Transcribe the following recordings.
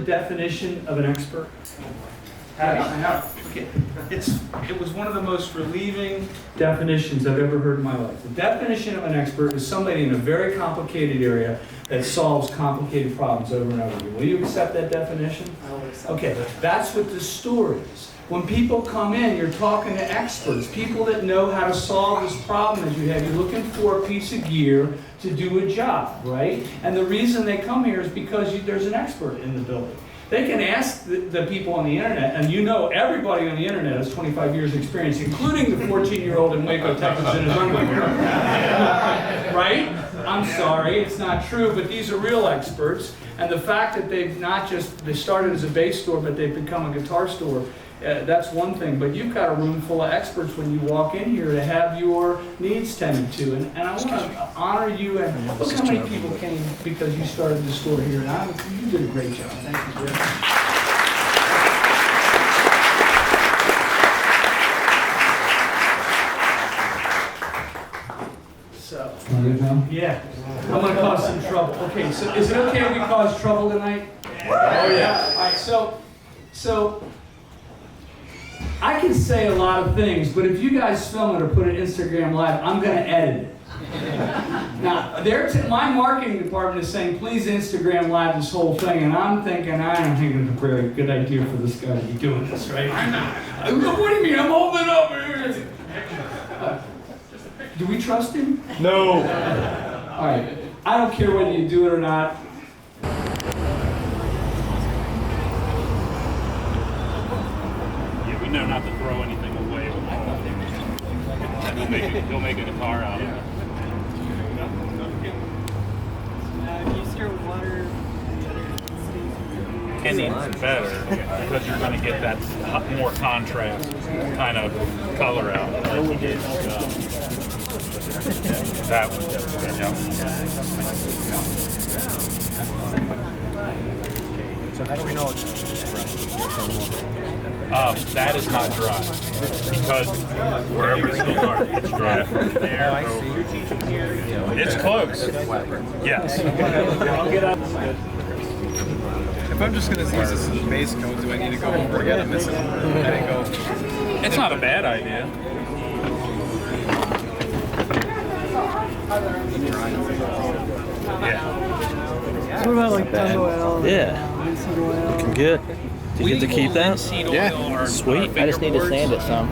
definition of an expert? I have. Okay. It was one of the most relieving definitions I've ever heard in my life. The definition of an expert is somebody in a very complicated area that solves complicated problems over and over again. Will you accept that definition? I will accept Okay, that. that's what the store is. When people come in, you're talking to experts, people that know how to solve this problem that you have. You're looking for a piece of gear to do a job, right? And the reason they come here is because there's an expert in the building. They can ask the people on the internet, and you know everybody on the internet has 25 years experience, including the 14-year-old in Waco, Texas in his underwear. Right? I'm sorry, it's not true, but these are real experts. And the fact that they started as a bass store, but they've become a guitar store, that's one thing. But you've got a room full of experts when you walk in here to have your needs tended to. And I want to honor you. And look how many people came because you started the store here. And you did a great job. Thank you very much. So, yeah, I'm going to cause some trouble. Okay, so is it okay if we cause trouble tonight? Oh, yeah. All right, so I can say a lot of things, but if you guys film it or put it Instagram Live, I'm going to edit it. Now, my marketing department is saying, please Instagram Live this whole thing, and I'm thinking, I don't think it's a very good idea for this guy to be doing this, right? What do you mean? I'm holding it up. Do we trust him? No. All right. I don't care whether you do it or not. Yeah, we know not to throw anything away. He'll make a guitar out of it. Use your water. It's better because you're going to get that more contrast kind of color out. Like you did, that one. Yeah. So how do we know it's that is not dry because wherever it's dry, it's dry from there. It's close. Yes. I'll get up. If I'm just going to use this as a base coat, do I need to go over again and miss it? And go. It's not a bad idea. Yeah. What about like palm oil? Yeah. Linseed oil? Looking good. Do you get to keep that? Yeah. Sweet. I just need to sand it some.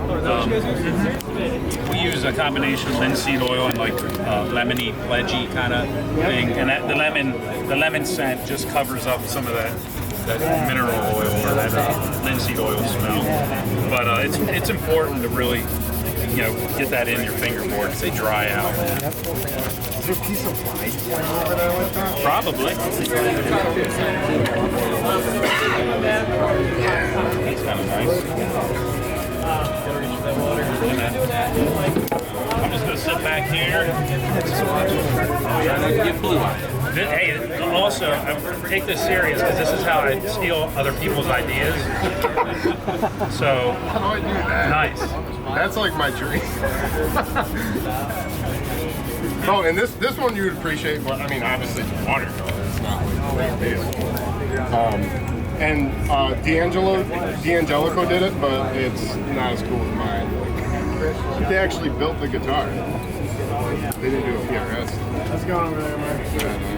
We use a combination of linseed oil and like lemony, pledgy kind of thing, and that, the lemon scent just covers up some of that mineral oil or that linseed oil smell. But it's important to really get that in your fingerboard so they dry out. Is there a piece of white over there with that? Probably. That's kind of nice. I'm just going to sit back here. Hey, also, take this serious because this is how I steal other people's ideas. So, How do I do that? nice. That's like my dream. Oh, and this one you would appreciate, but I mean, obviously, it's watercolor. It's not like a big deal. And D'Angelico did it, but it's not as cool as mine. Like, they actually built the guitar. They didn't do a PRS. What's going on over there, Mark?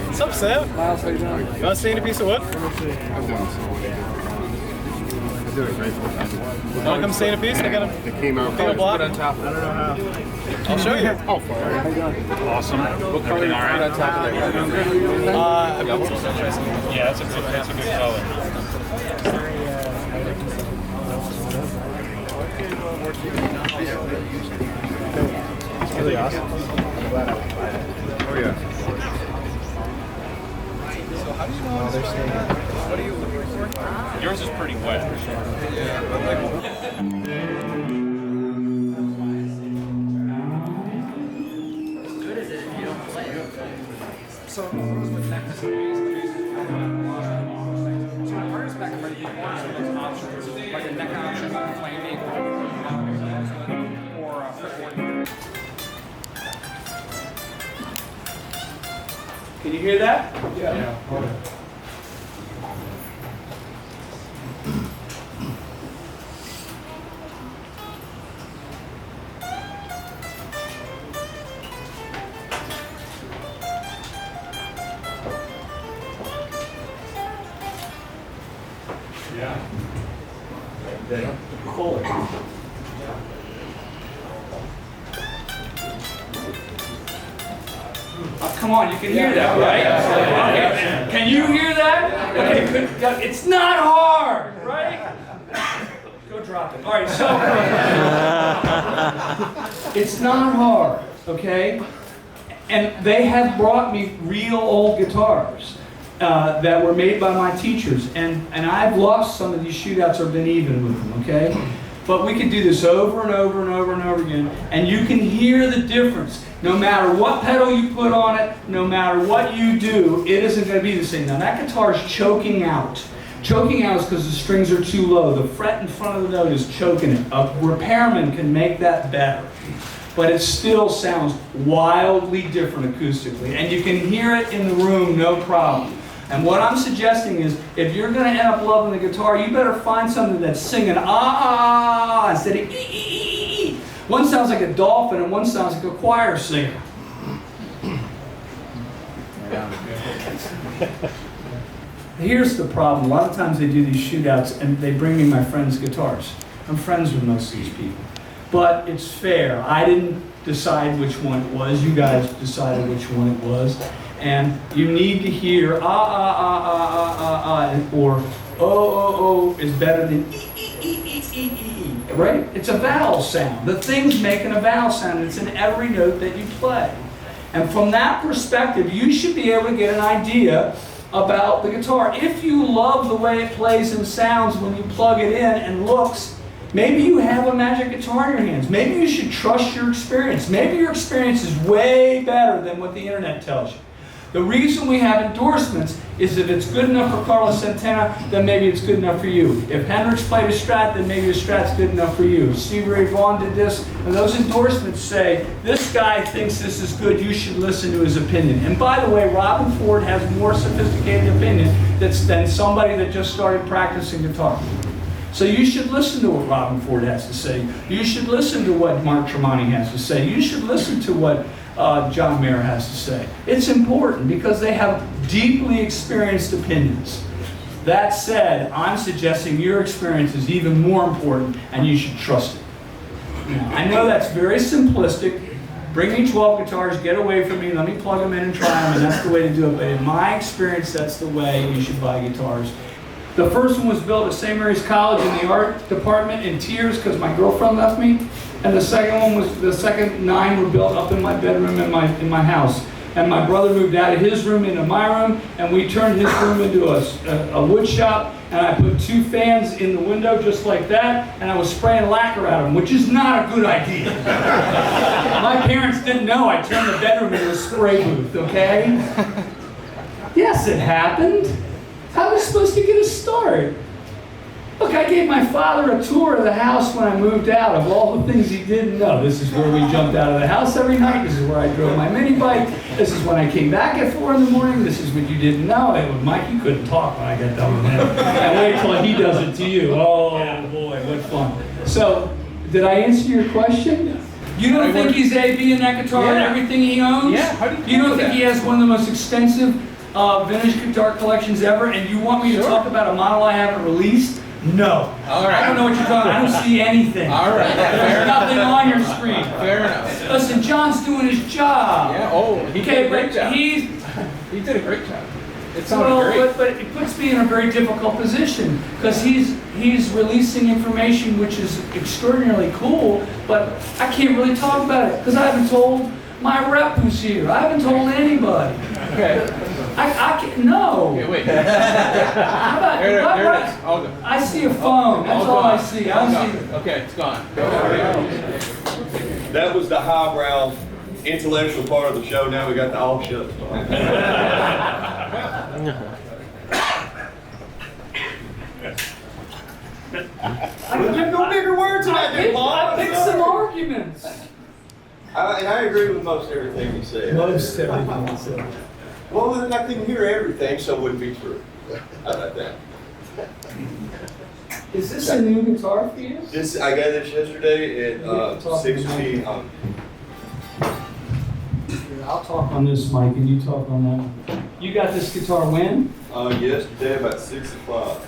What's up, Sam? You want to see a piece of wood? I've done so many. I did a great one. Want to come see a piece? They got a It came out. block on top. I don't know how. I'll show you. Oh, fine. Awesome. Everything all right? Yeah, that's a good color. It's really awesome. I'm glad I was by it. Oh, yeah. So how do you know they're staying? What are you looking for? Yours is pretty wet. Yeah, but like... So, with neck series, so my partner's back already in one of those options, like a neck option, flaming, or a fretboard. Can you hear that? Yeah. Cool. Oh, come on, you can hear that, right? Okay. Can you hear that? Okay, good. It's not hard, right? Go drop it. All right, so it's not hard, okay? And they have brought me real old guitars that were made by my teachers, and I've lost some of these shootouts or been even with them, okay? But we can do this over and over and over and over again, and you can hear the difference. No matter what pedal you put on it, no matter what you do, it isn't going to be the same. Now that guitar is choking out. Choking out is because the strings are too low. The fret in front of the note is choking it. A repairman can make that better. But it still sounds wildly different acoustically. And you can hear it in the room, no problem. And what I'm suggesting is, if you're going to end up loving the guitar, you better find something that's singing ah instead of ee. One sounds like a dolphin and one sounds like a choir singer. Here's the problem. A lot of times they do these shootouts and they bring me my friends' guitars. I'm friends with most of these people. But it's fair. I didn't decide which one it was. You guys decided which one it was. And you need to hear or oh is better than e, right? It's a vowel sound. The thing's making a vowel sound. It's in every note that you play. And from that perspective, you should be able to get an idea about the guitar. If you love the way it plays and sounds when you plug it in and looks, maybe you have a magic guitar in your hands. Maybe you should trust your experience. Maybe your experience is way better than what the internet tells you. The reason we have endorsements is if it's good enough for Carlos Santana, then maybe it's good enough for you. If Hendrix played a Strat, then maybe a Strat's good enough for you. Stevie Ray Vaughan did this, and those endorsements say, this guy thinks this is good, you should listen to his opinion. And by the way, Robin Ford has more sophisticated opinion than somebody that just started practicing guitar. So you should listen to what Robin Ford has to say. You should listen to what Mark Tremonti has to say. You should listen to what John Mayer has to say. It's important because they have deeply experienced opinions. That said, I'm suggesting your experience is even more important and you should trust it. Now, I know that's very simplistic. Bring me 12 guitars, get away from me, let me plug them in and try them, and that's the way to do it. But in my experience, that's the way you should buy guitars. The first one was built at St. Mary's College in the art department in tears because my girlfriend left me. And the second one was, the second 9 were built up in my bedroom in my house. And my brother moved out of his room into my room, and we turned his room into a wood shop, and I put 2 fans in the window just like that, and I was spraying lacquer at them, which is not a good idea. My parents didn't know I turned the bedroom into a spray booth, okay? Yes, it happened. How was I supposed to get a start? Look, I gave my father a tour of the house when I moved out of all the things he didn't know. This is where we jumped out of the house every night. This is where I drove my mini bike. This is when I came back at 4 in the morning. This is what you didn't know. And Mike, you couldn't talk when I got done with him. And wait till he does it to you. Oh boy, what fun. So, did I answer your question? You don't think he's A.B. in that guitar and everything he owns? Yeah, how do you don't think he has one of the most extensive vintage guitar collections ever, and you want me to talk about a model I haven't released? No. All right. I don't know what you're talking about. I don't see anything. All right. There's nothing on your screen. Fair enough. Listen, John's doing his job. Yeah. Oh, he did a great job. He did a great job. It sounded great. But it puts me in a very difficult position because he's releasing information which is extraordinarily cool, but I can't really talk about it because I haven't told my rep who's here. I haven't told anybody. Okay. I can't. No. Okay, wait. How about, There it is. All good. I see a phone. That's all I see. I don't see. Okay, it's gone. That was the highbrow intellectual part of the show. Now we got the all shut part. There's no bigger words than that, I picked some arguments. And I agree with most everything you said. Most everything you said. Well, then I couldn't hear everything, so it wouldn't be true. How about that? Is this a new guitar for you? This I got this yesterday at 6 p.m. I'll talk on this, Mike, and you talk on that. You got this guitar when? Yesterday about 6 o'clock.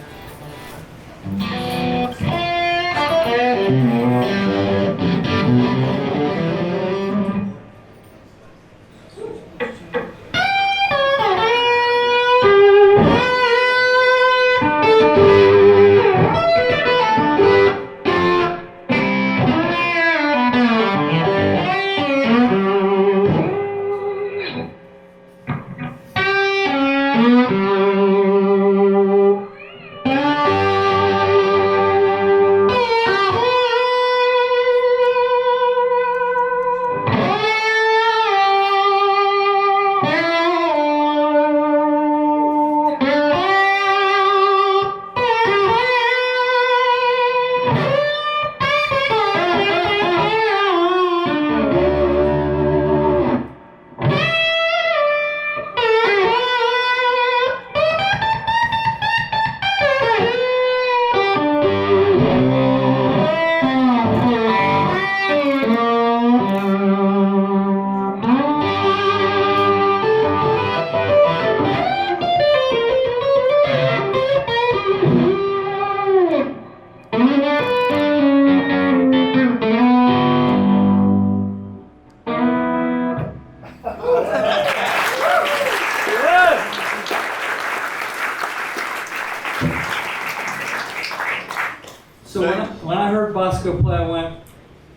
So when I heard Bosco play, I went,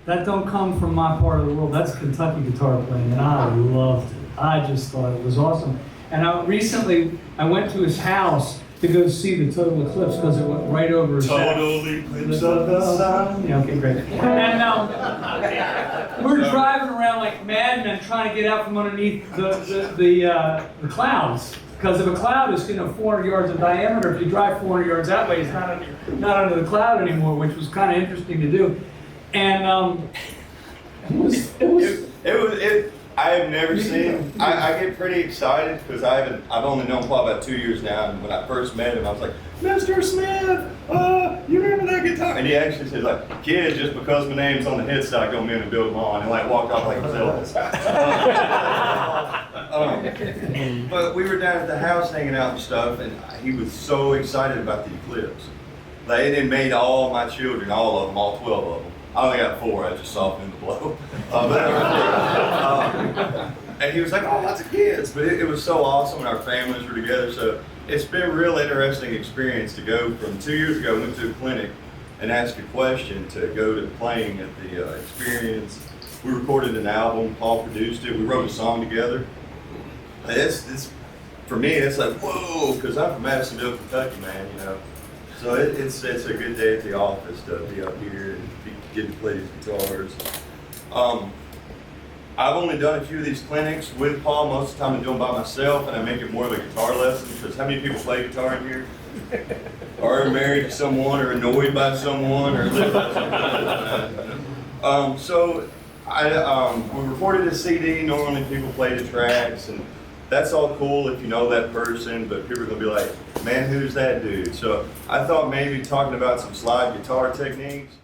that don't come from my part of the world. That's Kentucky guitar playing, and I loved it. I just thought it was awesome. And recently, I went to his house to go see the total eclipse because it went right over his house. Total eclipse of the sun. Yeah, okay, great. And we're driving around like madmen trying to get out from underneath the clouds. Because if a cloud is 400 yards in diameter, if you drive 400 yards that way, it's not under the cloud anymore, which was kind of interesting to do. And I have never seen. I get pretty excited because I've only known Paul about 2 years now, and when I first met him, I was like, Mr. Smith, you remember that guitar? And he actually says like, kid, just because my name's on the headstock don't mean to build them on, and like walked off like Elvis. But we were down at the house hanging out and stuff, and he was so excited about the eclipse. Like, it made all my children, all of them, all 12 of them. I only got 4, I just softened the blow. And he was like, oh, lots of kids. But it was so awesome, and our families were together. So it's been a real interesting experience to go from 2 years ago, went to a clinic and asked a question to go to playing at the experience. We recorded an album, Paul produced it, we wrote a song together. It's for me, it's like, whoa, because I'm from Madisonville, Kentucky, man, you know. So it's a good day at the office to be up here and get to play these guitars. I've only done a few of these clinics with Paul. Most of the time I do them by myself, and I make it more of a guitar lesson, because how many people play guitar in here? Or are married to someone, or annoyed by someone, or live by someone? So we recorded a CD. Normally people play the tracks, and that's all cool if you know that person, but people are gonna be like, man, who's that dude? So I thought maybe talking about some slide guitar techniques.